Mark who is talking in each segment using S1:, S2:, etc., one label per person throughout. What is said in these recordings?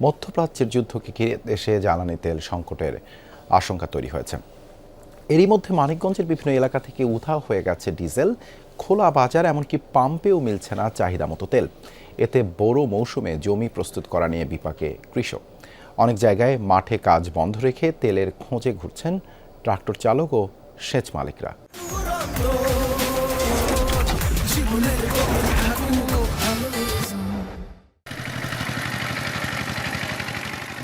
S1: মধ্যপ্রাচ্যের যুদ্ধকে ঘিরে দেশে জ্বালানি তেল সংকটের আশঙ্কা তৈরি হয়েছে। এরই মধ্যে মানিকগঞ্জের বিভিন্ন এলাকা থেকে উধাও হয়ে গেছে ডিজেল। খোলা বাজার এমনকি পাম্পেও মিলছে না চাহিদা মতো তেল। এতে বোরো মৌসুমে জমি প্রস্তুত করা নিয়ে বিপাকে কৃষক। অনেক জায়গায় মাঠে কাজ বন্ধ রেখে তেলের খোঁজে ঘুরছেন ট্রাক্টর চালক ও সেচ মালিকরা।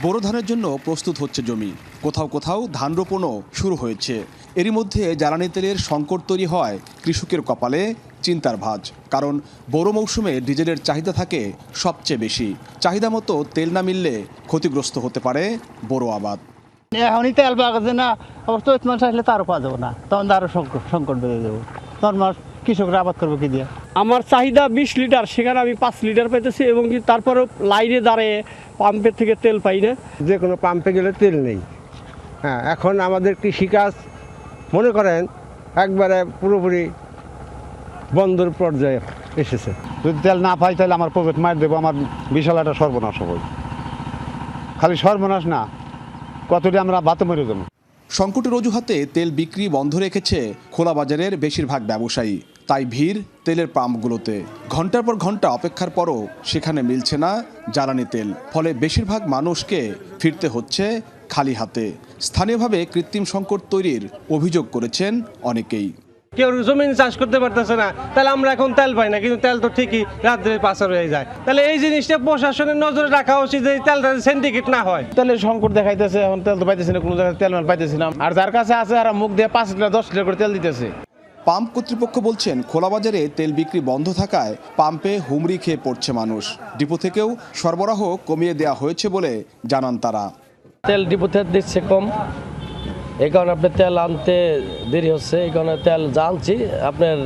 S2: বোরো ধানের জন্য প্রস্তুত হচ্ছে জমি, কোথাও কোথাও ধান রোপণও শুরু হয়েছে। এরই মধ্যে জ্বালানি তেলের সংকট তৈরি হয় কৃষকের কপালে চিন্তার ভাঁজ। কারণ বোরো মৌসুমে ডিজেলের চাহিদা থাকে সবচেয়ে বেশি। চাহিদা মতো তেল না মিললে ক্ষতিগ্রস্ত হতে পারে বোরো আবাদ।
S3: এখনই তেল পাওয়া যাচ্ছে না, আবার চৈত মাস আসলে তারও পাওয়া যাবে না, তখন আরও সংকট বেড়ে যাবে। তখন মাস কৃষকরা আবাদ করবে কি দিয়ে?
S4: আমার চাহিদা 20 লিটার, সেখানে আমি 5 লিটার পাইতেছি এবং কি তারপরেও লাইনে দাঁড়িয়ে পাম্পের থেকে তেল পাই না।
S5: যে কোনো পাম্পে গেলে তেল নেই। হ্যাঁ, এখন আমাদের কৃষিকাজ মনে করেন একবারে পুরোপুরি বন্ধর পর্যায়ে এসেছে।
S3: যদি তেল না পাই তাহলে আমার পকেট মার দেবো, আমার বিশাল একটা সর্বনাশ হবে। খালি সর্বনাশ না, কতটি আমরা বাতে মরে যাবো।
S2: সংকটের অজুহাতে তেল বিক্রি বন্ধ রেখেছে খোলা বাজারের বেশিরভাগ ব্যবসায়ী। তাই ভিড় তেলের পাম্পগুলোতে। ঘন্টার পর ঘন্টা অপেক্ষার পরও সেখানে মিলছে না জ্বালানি তেল। ফলে বেশিরভাগ মানুষকে ফিরতে হচ্ছে খালি হাতে। স্থানীয়ভাবে কৃত্রিম সংকট তৈরির অভিযোগ করেছেন অনেকেই।
S6: কেউ জমিন চাষ করতে পারতেছে না, তাহলে আমরা এখন তেল পাই না, কিন্তু তেল তো ঠিকই রাত্রে পাচার হয়ে যায়। তাহলে এই জিনিসটা প্রশাসনের নজরে রাখা উচিত যে তেলটা সিন্ডিকেট না হয়।
S3: তেলের সংকট দেখাইতেছে, এখন তেল তো পাইতেছি না, কোনো জায়গায় তেল পাইতেছি না। আর যার কাছে আছে আর মুখ দিয়ে 5 লিটার 10 লিটার করে তেল দিতেছে।
S2: পাম্প কর্তৃপক্ষ বলছেন খোলা বাজারে তেল বিক্রি বন্ধ থাকায় পাম্পে হুমড়ি খেয়ে পড়ছে মানুষ। ডিপো থেকেও সরবরাহ কমিয়ে দেওয়া হয়েছে বলে জানান তারা।
S7: তেল ডিপোতে দিচ্ছে কম, এই কারণে আপনার তেল আনতে দেরি হচ্ছে। এই কারণে তেল জানছি আপনার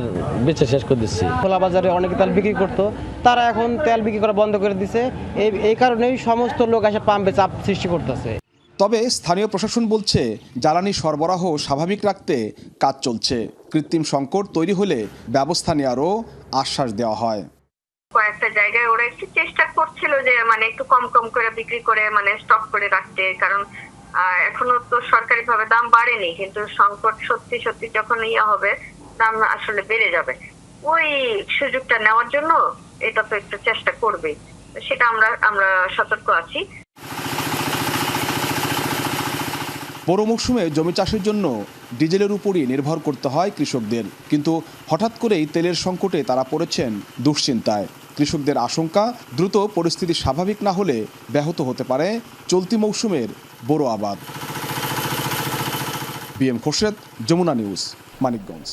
S7: বেচে শেষ করে দিচ্ছি।
S3: খোলা বাজারে অনেক তেল বিক্রি করতো, তারা এখন তেল বিক্রি করা বন্ধ করে দিছে। এই কারণেই সমস্ত লোক এসে পাম্পে চাপ সৃষ্টি করতেছে।
S2: তবে স্থানীয় প্রশাসন বলছে জ্বালানি সরবরাহ স্বাভাবিক রাখতে কাজ চলছে। কৃত্রিম সংকট তৈরি হলে ব্যবস্থা নেওয়ারও আশ্বাস দেওয়া হয়।
S8: কয়েকটা জায়গায় ওরা একটু চেষ্টা করছিল যে একটু কম কম করে বিক্রি করে স্টক করে রাখতে, কারণ এখনো তো সরকারিভাবে দাম বাড়েনি, কিন্তু সংকট সত্যি সত্যি যখন হবে দাম আসলে বেড়ে যাবে। ওই সুযোগটা নেওয়ার জন্য এটা তো একটু চেষ্টা করবে, সেটা আমরা সতর্ক আছি।
S2: বোরো মৌসুমে জমি চাষের জন্য ডিজেলের উপরই নির্ভর করতে হয় কৃষকদের। কিন্তু হঠাৎ করেই তেলের সংকটে তারা পড়েছেন দুশ্চিন্তায়। কৃষকদের আশঙ্কা, দ্রুত পরিস্থিতি স্বাভাবিক না হলে ব্যাহত হতে পারে চলতি মৌসুমের বোরো আবাদ। BM Khorshed, Jamuna news, Manikganj.